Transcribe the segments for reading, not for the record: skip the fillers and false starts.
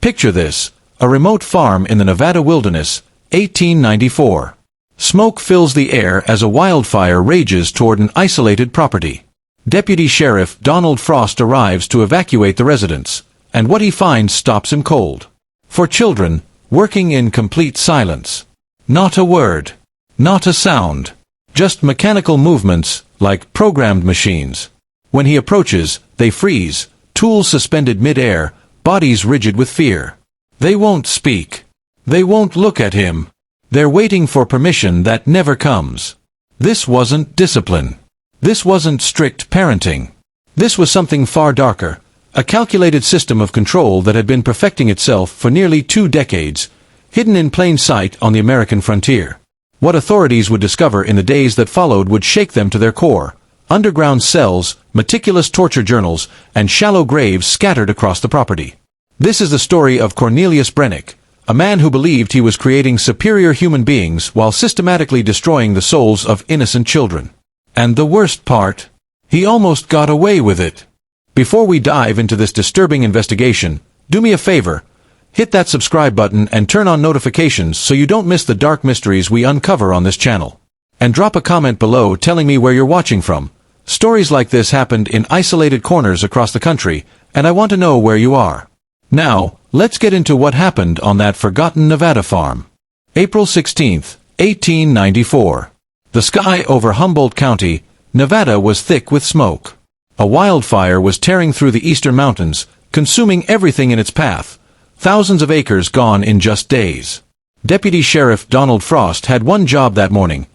Picture this, a remote farm in the Nevada wilderness, 1894. Smoke fills the air as a wildfire rages toward an isolated property. Deputy Sheriff Donald Frost arrives to evacuate the residents, and what he finds stops him cold. For children, working in complete silence. Not a word. Not a sound. Just mechanical movements, like programmed machines. When he approaches, they freeze, tools suspended mid-air, bodies rigid with fear. They won't speak. They won't look at him. They're waiting for permission that never comes. This wasn't discipline. This wasn't strict parenting. This was something far darker, a calculated system of control that had been perfecting itself for nearly 2 decades, hidden in plain sight on the American frontier. What authorities would discover in the days that followed would shake them to their core. Underground cells, meticulous torture journals, and shallow graves scattered across the property. This is the story of Cornelius Brennick, a man who believed he was creating superior human beings while systematically destroying the souls of innocent children. And the worst part? He almost got away with it. Before we dive into this disturbing investigation, do me a favor. Hit that subscribe button and turn on notifications so you don't miss the dark mysteries we uncover on this channel. And drop a comment below telling me where you're watching from. Stories like this happened in isolated corners across the country, and I want to know where you are. Now, let's get into what happened on that forgotten Nevada farm. April 16, 1894. The sky over Humboldt County, Nevada was thick with smoke. A wildfire was tearing through the eastern mountains, consuming everything in its path. Thousands of acres gone in just days. Deputy Sheriff Donald Frost had one job that morning: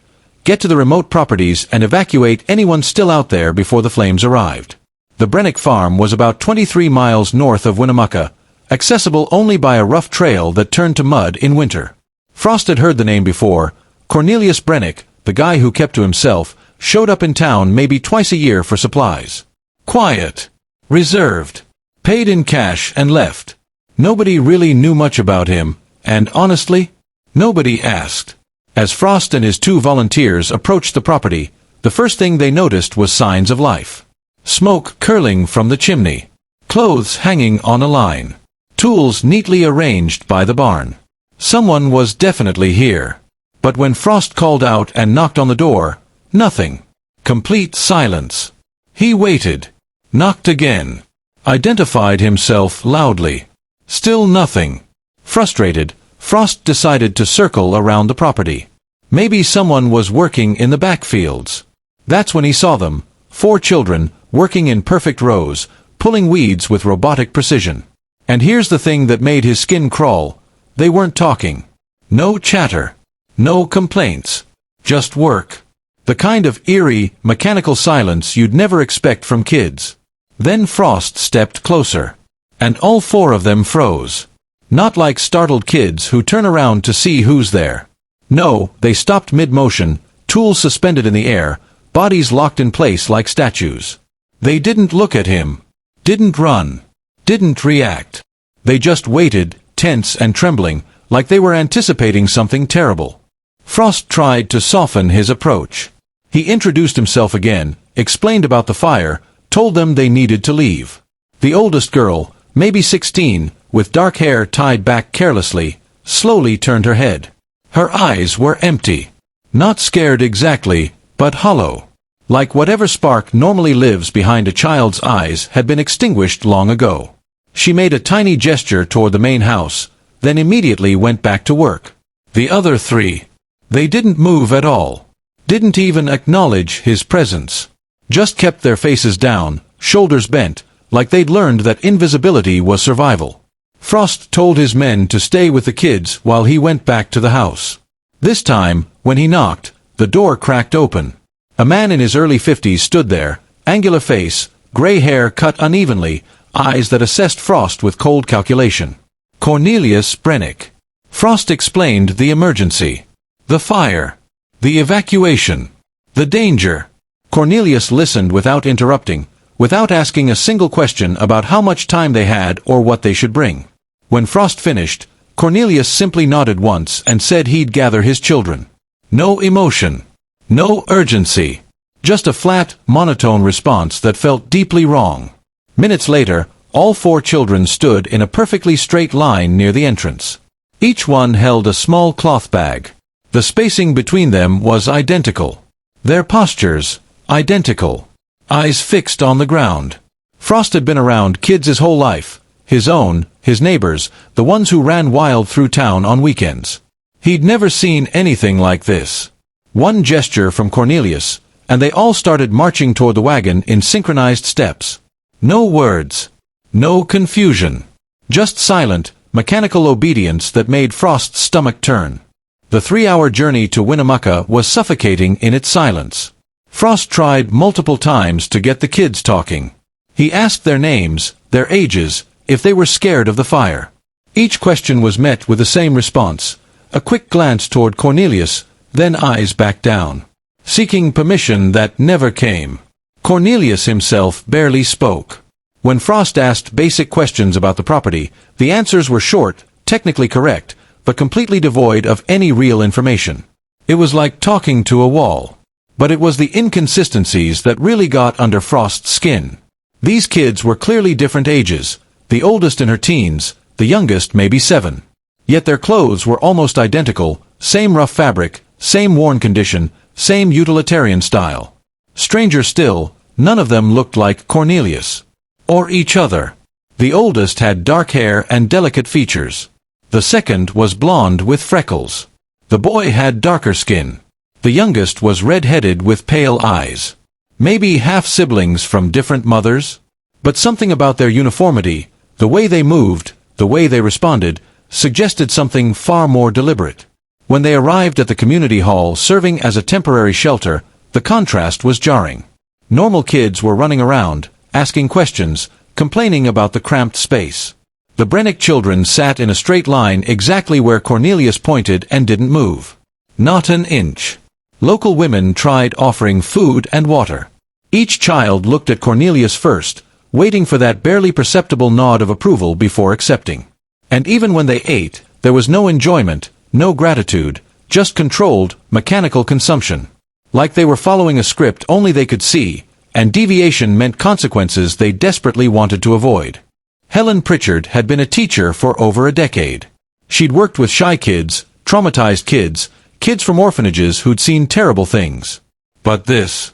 get to the remote properties and evacuate anyone still out there before the flames arrived. The Brennick farm was about 23 miles north of Winnemucca, accessible only by a rough trail that turned to mud in winter. Frost had heard the name before. Cornelius Brennick, the guy who kept to himself, showed up in town maybe twice a year for supplies. Quiet. Reserved. Paid in cash and left. Nobody really knew much about him, and honestly, nobody asked. As Frost and his 2 volunteers approached the property, the first thing they noticed was signs of life. Smoke curling from the chimney. Clothes hanging on a line. Tools neatly arranged by the barn. Someone was definitely here. But when Frost called out and knocked on the door, nothing. Complete silence. He waited. Knocked again. Identified himself loudly. Still nothing. Frustrated, Frost decided to circle around the property. Maybe someone was working in the backfields. That's when he saw them, 4 children, working in perfect rows, pulling weeds with robotic precision. And here's the thing that made his skin crawl. They weren't talking. No chatter. No complaints. Just work. The kind of eerie, mechanical silence you'd never expect from kids. Then Frost stepped closer. And all 4 of them froze. Not like startled kids who turn around to see who's there. No, they stopped mid-motion, tools suspended in the air, bodies locked in place like statues. They didn't look at him. Didn't run. Didn't react. They just waited, tense and trembling, like they were anticipating something terrible. Frost tried to soften his approach. He introduced himself again, explained about the fire, told them they needed to leave. The oldest girl, maybe 16, with dark hair tied back carelessly, slowly turned her head. Her eyes were empty. Not scared exactly, but hollow. Like whatever spark normally lives behind a child's eyes had been extinguished long ago. She made a tiny gesture toward the main house, then immediately went back to work. The other 3. They didn't move at all. Didn't even acknowledge his presence. Just kept their faces down, shoulders bent, like they'd learned that invisibility was survival. Frost told his men to stay with the kids while he went back to the house. This time, when he knocked, the door cracked open. A man in his early 50s stood there, angular face, gray hair cut unevenly, eyes that assessed Frost with cold calculation. Cornelius Brennick. Frost explained the emergency. The fire. The evacuation. The danger. Cornelius listened without interrupting, without asking a single question about how much time they had or what they should bring. When Frost finished, Cornelius simply nodded once and said he'd gather his children. No emotion. No urgency. Just a flat, monotone response that felt deeply wrong. Minutes later, All 4 children stood in a perfectly straight line near the entrance. Each one held a small cloth bag. The spacing between them was identical. Their postures, identical. Eyes fixed on the ground. Frost had been around kids his whole life. His own, his neighbors, the ones who ran wild through town on weekends. He'd never seen anything like this. One gesture from Cornelius, and they all started marching toward the wagon in synchronized steps. No words. No confusion. Just silent, mechanical obedience that made Frost's stomach turn. The 3-hour journey to Winnemucca was suffocating in its silence. Frost tried multiple times to get the kids talking. He asked their names, their ages, if they were scared of the fire. Each question was met with the same response, a quick glance toward Cornelius, then eyes back down, seeking permission that never came. Cornelius himself barely spoke. When Frost asked basic questions about the property, the answers were short, technically correct, but completely devoid of any real information. It was like talking to a wall. But it was the inconsistencies that really got under Frost's skin. These kids were clearly different ages, the oldest in her teens, the youngest maybe 7. Yet their clothes were almost identical, same rough fabric, same worn condition, same utilitarian style. Stranger still, none of them looked like Cornelius. Or each other. The oldest had dark hair and delicate features. The second was blonde with freckles. The boy had darker skin. The youngest was red-headed with pale eyes. Maybe half-siblings from different mothers? But something about their uniformity, the way they moved, the way they responded, suggested something far more deliberate. When they arrived at the community hall serving as a temporary shelter, the contrast was jarring. Normal kids were running around, asking questions, complaining about the cramped space. The Brennick children sat in a straight line exactly where Cornelius pointed and didn't move. Not an inch. Local women tried offering food and water. Each child looked at Cornelius first, waiting for that barely perceptible nod of approval before accepting. And even when they ate, there was no enjoyment, no gratitude, just controlled, mechanical consumption. Like they were following a script only they could see, and deviation meant consequences they desperately wanted to avoid. Helen Pritchard had been a teacher for over a decade. She'd worked with shy kids, traumatized kids, kids from orphanages who'd seen terrible things. But this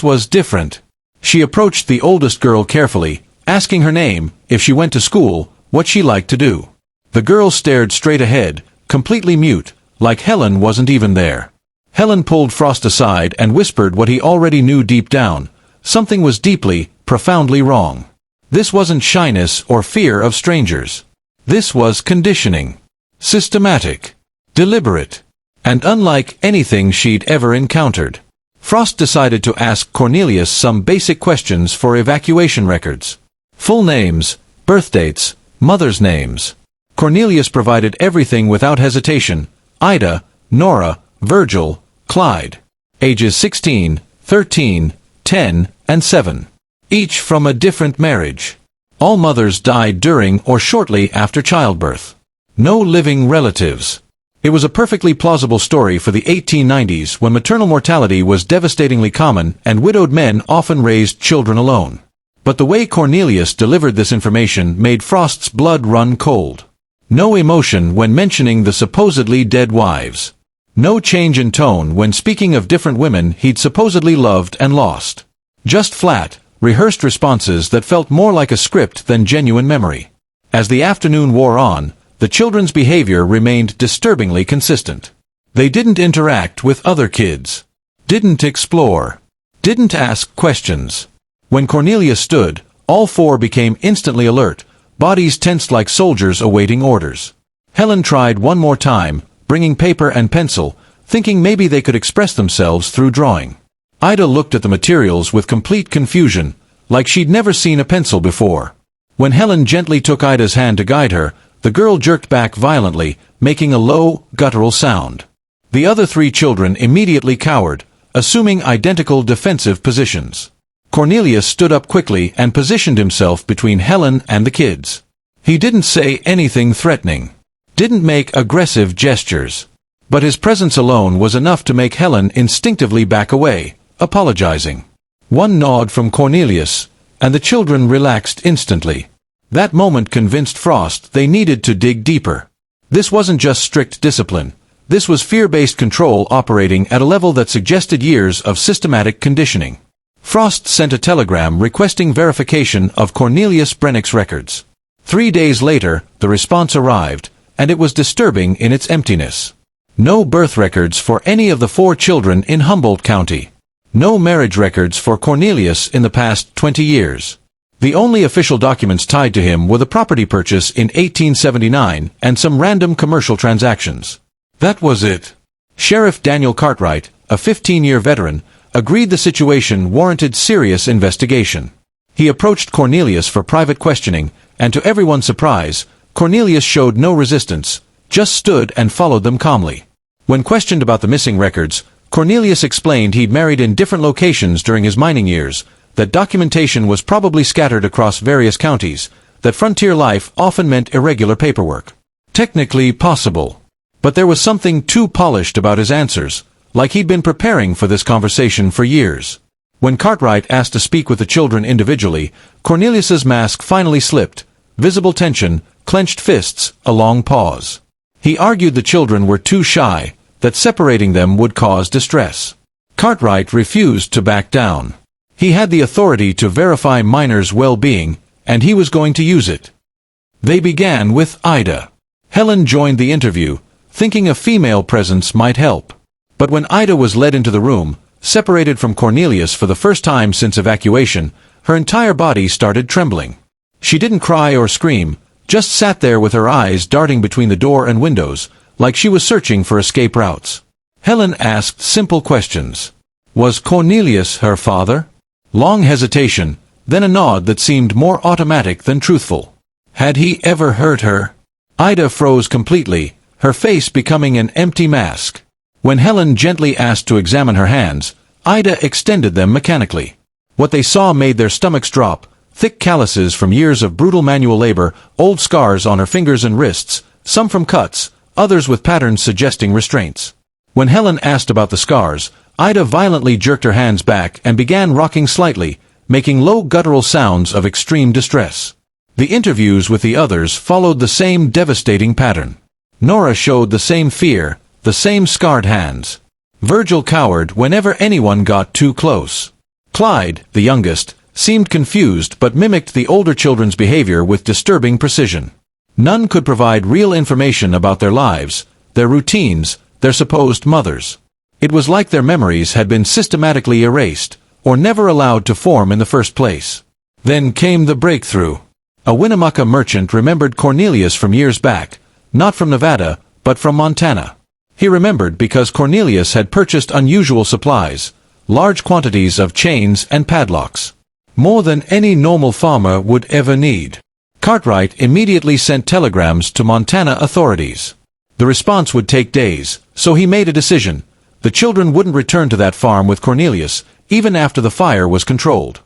was different. She approached the oldest girl carefully, asking her name, if she went to school, what she liked to do. The girl stared straight ahead, completely mute, like Helen wasn't even there. Helen pulled Frost aside and whispered what he already knew deep down. Something was deeply, profoundly wrong. This wasn't shyness or fear of strangers. This was conditioning. Systematic. Deliberate. And unlike anything she'd ever encountered. Frost decided to ask Cornelius some basic questions for evacuation records. Full names, birth dates, mothers' names. Cornelius provided everything without hesitation. Ida, Nora, Virgil, Clyde. Ages 16, 13, 10, and 7. Each from a different marriage. All mothers died during or shortly after childbirth. No living relatives. It was a perfectly plausible story for the 1890s when maternal mortality was devastatingly common and widowed men often raised children alone. But the way Cornelius delivered this information made Frost's blood run cold. No emotion when mentioning the supposedly dead wives. No change in tone when speaking of different women he'd supposedly loved and lost. Just flat, rehearsed responses that felt more like a script than genuine memory. As the afternoon wore on, the children's behavior remained disturbingly consistent. They didn't interact with other kids. Didn't explore. Didn't ask questions. When Cornelius stood, all 4 became instantly alert, bodies tensed like soldiers awaiting orders. Helen tried one more time, bringing paper and pencil, thinking maybe they could express themselves through drawing. Ida looked at the materials with complete confusion, like she'd never seen a pencil before. When Helen gently took Ida's hand to guide her, the girl jerked back violently, making a low, guttural sound. The other 3 children immediately cowered, assuming identical defensive positions. Cornelius stood up quickly and positioned himself between Helen and the kids. He didn't say anything threatening. Didn't make aggressive gestures. But his presence alone was enough to make Helen instinctively back away, apologizing. One nod from Cornelius, and the children relaxed instantly. That moment convinced Frost they needed to dig deeper. This wasn't just strict discipline. This was fear-based control operating at a level that suggested years of systematic conditioning. Frost sent a telegram requesting verification of Cornelius Brennick's records. 3 days later, the response arrived, and it was disturbing in its emptiness. No birth records for any of the 4 children in Humboldt County. No marriage records for Cornelius in the past 20 years. The only official documents tied to him were the property purchase in 1879 and some random commercial transactions. That was it. Sheriff Daniel Cartwright, a 15-year veteran, agreed the situation warranted serious investigation. He approached Cornelius for private questioning, and to everyone's surprise, Cornelius showed no resistance, just stood and followed them calmly. When questioned about the missing records, Cornelius explained he'd married in different locations during his mining years, that documentation was probably scattered across various counties, that frontier life often meant irregular paperwork. Technically possible. But there was something too polished about his answers, like he'd been preparing for this conversation for years. When Cartwright asked to speak with the children individually, Cornelius's mask finally slipped, visible tension, clenched fists, a long pause. He argued the children were too shy, that separating them would cause distress. Cartwright refused to back down. He had the authority to verify minors' well-being, and he was going to use it. They began with Ida. Helen joined the interview, thinking a female presence might help. But when Ida was led into the room, separated from Cornelius for the first time since evacuation, her entire body started trembling. She didn't cry or scream, just sat there with her eyes darting between the door and windows, like she was searching for escape routes. Helen asked simple questions. Was Cornelius her father? Long hesitation, then a nod that seemed more automatic than truthful. Had he ever hurt her? Ida froze completely, her face becoming an empty mask. When Helen gently asked to examine her hands, Ida extended them mechanically. What they saw made their stomachs drop, thick calluses from years of brutal manual labor, old scars on her fingers and wrists, some from cuts, others with patterns suggesting restraints. When Helen asked about the scars, Ida violently jerked her hands back and began rocking slightly, making low guttural sounds of extreme distress. The interviews with the others followed the same devastating pattern. Nora showed the same fear, the same scarred hands. Virgil cowered whenever anyone got too close. Clyde, the youngest, seemed confused but mimicked the older children's behavior with disturbing precision. None could provide real information about their lives, their routines, their supposed mothers. It was like their memories had been systematically erased, or never allowed to form in the first place. Then came the breakthrough. A Winnemucca merchant remembered Cornelius from years back, not from Nevada, but from Montana. He remembered because Cornelius had purchased unusual supplies, large quantities of chains and padlocks. More than any normal farmer would ever need. Cartwright immediately sent telegrams to Montana authorities. The response would take days, so he made a decision. The children wouldn't return to that farm with Cornelius, even after the fire was controlled.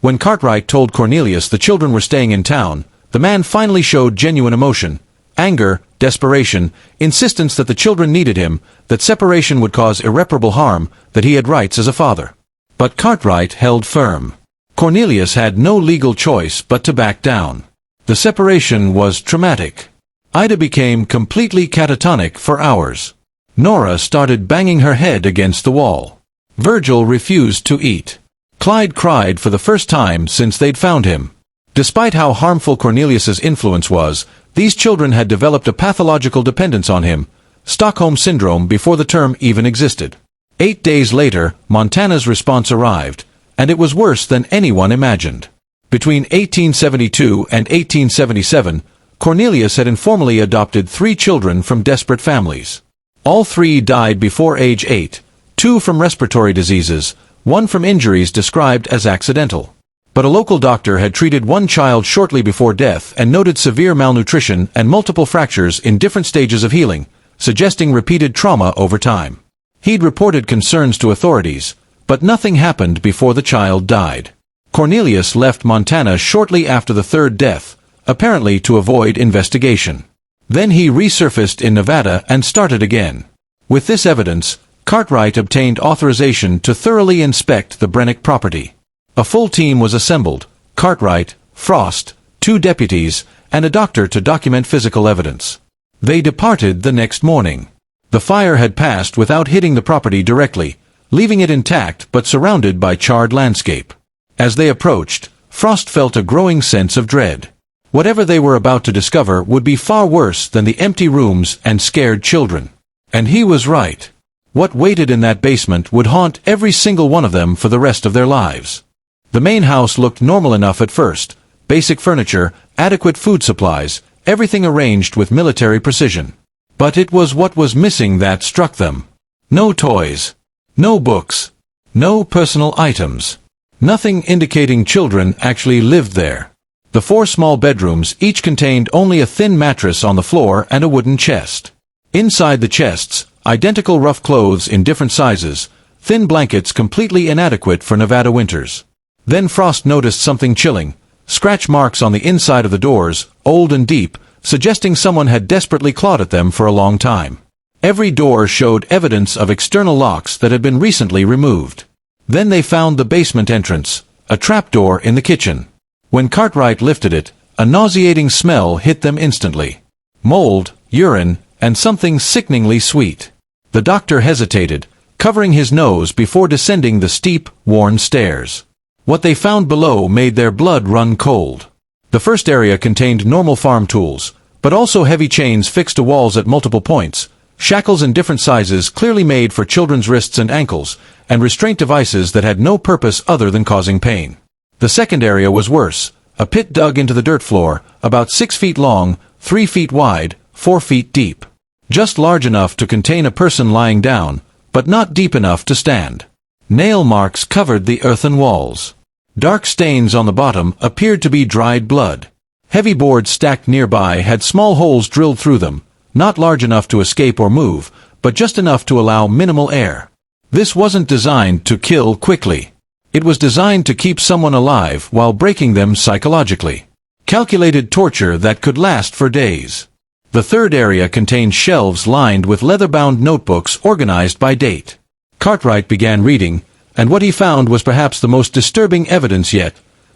When Cartwright told Cornelius the children were staying in town, the man finally showed genuine emotion. Anger, desperation, insistence that the children needed him, that separation would cause irreparable harm, that he had rights as a father. But Cartwright held firm. Cornelius had no legal choice but to back down. The separation was traumatic. Ida became completely catatonic for hours. Nora started banging her head against the wall. Virgil refused to eat. Clyde cried for the first time since they'd found him. Despite how harmful Cornelius's influence was, these children had developed a pathological dependence on him, Stockholm Syndrome, before the term even existed. 8 days later, Montana's response arrived, and it was worse than anyone imagined. Between 1872 and 1877, Cornelius had informally adopted 3 children from desperate families. All 3 died before age 8, 2 from respiratory diseases, 1 from injuries described as accidental. But a local doctor had treated 1 child shortly before death and noted severe malnutrition and multiple fractures in different stages of healing, suggesting repeated trauma over time. He'd reported concerns to authorities, but nothing happened before the child died. Cornelius left Montana shortly after the 3rd death, apparently to avoid investigation. Then he resurfaced in Nevada and started again. With this evidence, Cartwright obtained authorization to thoroughly inspect the Brennick property. A full team was assembled: Cartwright, Frost, 2 deputies, and a doctor to document physical evidence. They departed the next morning. The fire had passed without hitting the property directly, leaving it intact but surrounded by charred landscape. As they approached, Frost felt a growing sense of dread. Whatever they were about to discover would be far worse than the empty rooms and scared children. And he was right. What waited in that basement would haunt every single one of them for the rest of their lives. The main house looked normal enough at first. Basic furniture, adequate food supplies, everything arranged with military precision. But it was what was missing that struck them. No toys. No books. No personal items. Nothing indicating children actually lived there. The 4 small bedrooms each contained only a thin mattress on the floor and a wooden chest. Inside the chests, identical rough clothes in different sizes, thin blankets completely inadequate for Nevada winters. Then Frost noticed something chilling. Scratch marks on the inside of the doors, old and deep, suggesting someone had desperately clawed at them for a long time. Every door showed evidence of external locks that had been recently removed. Then they found the basement entrance, a trapdoor in the kitchen. When Cartwright lifted it, a nauseating smell hit them instantly. Mold, urine, and something sickeningly sweet. The doctor hesitated, covering his nose before descending the steep, worn stairs. What they found below made their blood run cold. The first area contained normal farm tools, but also heavy chains fixed to walls at multiple points, shackles in different sizes clearly made for children's wrists and ankles, and restraint devices that had no purpose other than causing pain. The second area was worse, a pit dug into the dirt floor, about 6 feet long, 3 feet wide, 4 feet deep. Just large enough to contain a person lying down, but not deep enough to stand. Nail marks covered the earthen walls. Dark stains on the bottom appeared to be dried blood. Heavy boards stacked nearby had small holes drilled through them, not large enough to escape or move, but just enough to allow minimal air. This wasn't designed to kill quickly. It was designed to keep someone alive while breaking them psychologically. Calculated torture that could last for days. The third area contained shelves lined with leather-bound notebooks organized by date. Cartwright began reading, and what he found was perhaps the most disturbing evidence yet: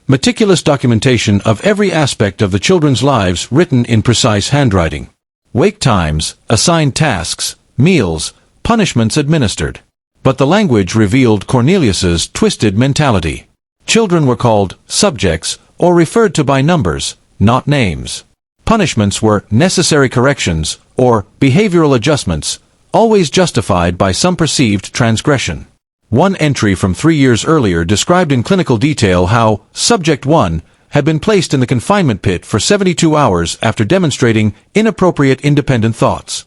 meticulous documentation of every aspect of the children's lives written in precise handwriting. Wake times, assigned tasks, meals, punishments administered. But the language revealed Cornelius's twisted mentality. Children were called subjects or referred to by numbers, not names. Punishments were necessary corrections or behavioral adjustments, always justified by some perceived transgression. One entry from 3 years earlier described in clinical detail how Subject 1 had been placed in the confinement pit for 72 hours after demonstrating inappropriate independent thoughts.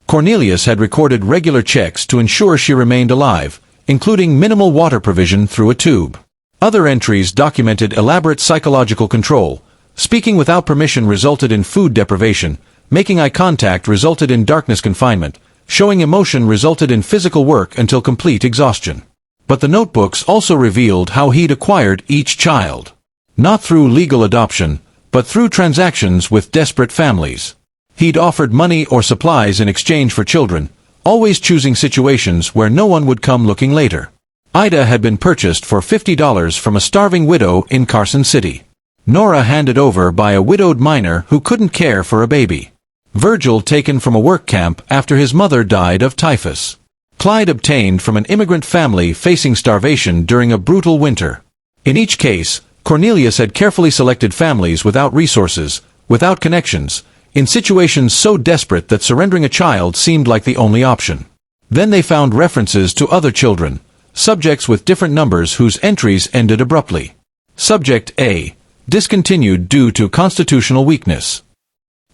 Cornelius had recorded regular checks to ensure she remained alive, including minimal water provision through a tube. Other entries documented elaborate psychological control. Speaking without permission resulted in food deprivation, making eye contact resulted in darkness confinement, showing emotion resulted in physical work until complete exhaustion. But the notebooks also revealed how he'd acquired each child. Not through legal adoption, but through transactions with desperate families. He'd offered money or supplies in exchange for children, always choosing situations where no one would come looking later. Ida had been purchased for $50 from a starving widow in Carson City. Nora handed over by a widowed miner who couldn't care for a baby. Virgil taken from a work camp after his mother died of typhus. Clyde obtained from an immigrant family facing starvation during a brutal winter. In each case, Cornelius had carefully selected families without resources, without connections, in situations so desperate that surrendering a child seemed like the only option. Then they found references to other children, subjects with different numbers whose entries ended abruptly. Subject A, discontinued due to constitutional weakness.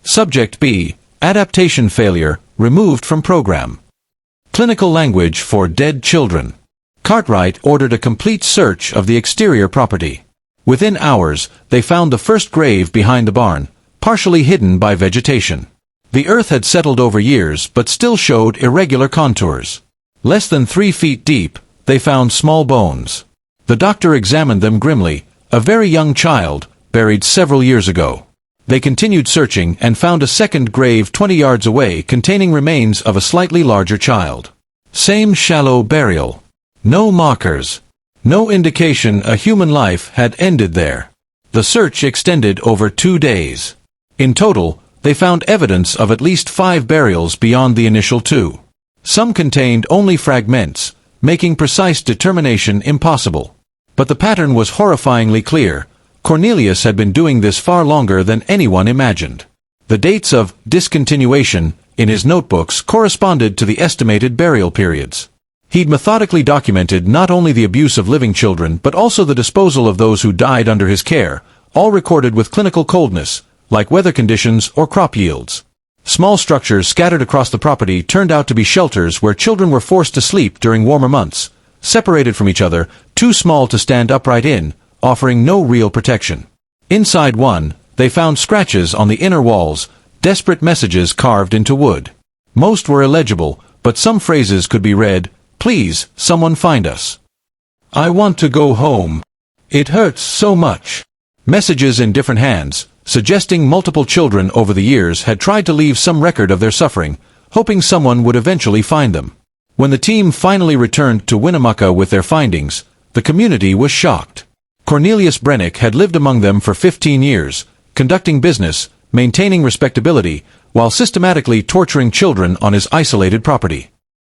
Subject B, adaptation failure, removed from program. Clinical language for dead children. Cartwright ordered a complete search of the exterior property. Within hours, they found the first grave behind the barn, partially hidden by vegetation. The earth had settled over years but still showed irregular contours. Less than 3 feet deep, they found small bones. The doctor examined them grimly, a very young child, buried several years ago. They continued searching and found a second grave 20 yards away containing remains of a slightly larger child. Same shallow burial. No markers. No indication a human life had ended there. The search extended over 2 days. In total, they found evidence of at least 5 burials beyond the initial 2. Some contained only fragments, making precise determination impossible. But the pattern was horrifyingly clear. Cornelius had been doing this far longer than anyone imagined. The dates of discontinuation in his notebooks corresponded to the estimated burial periods. He'd methodically documented not only the abuse of living children but also the disposal of those who died under his care, all recorded with clinical coldness, like weather conditions or crop yields. Small structures scattered across the property turned out to be shelters where children were forced to sleep during warmer months, separated from each other, too small to stand upright in, offering no real protection. Inside one, they found scratches on the inner walls, desperate messages carved into wood. Most were illegible, but some phrases could be read, "Please, someone find us. I want to go home. It hurts so much." Messages in different hands, suggesting multiple children over the years had tried to leave some record of their suffering, hoping someone would eventually find them. When the team finally returned to Winnemucca with their findings, the community was shocked. Cornelius Brennick had lived among them for 15 years, conducting business, maintaining respectability, while systematically torturing children on his isolated property.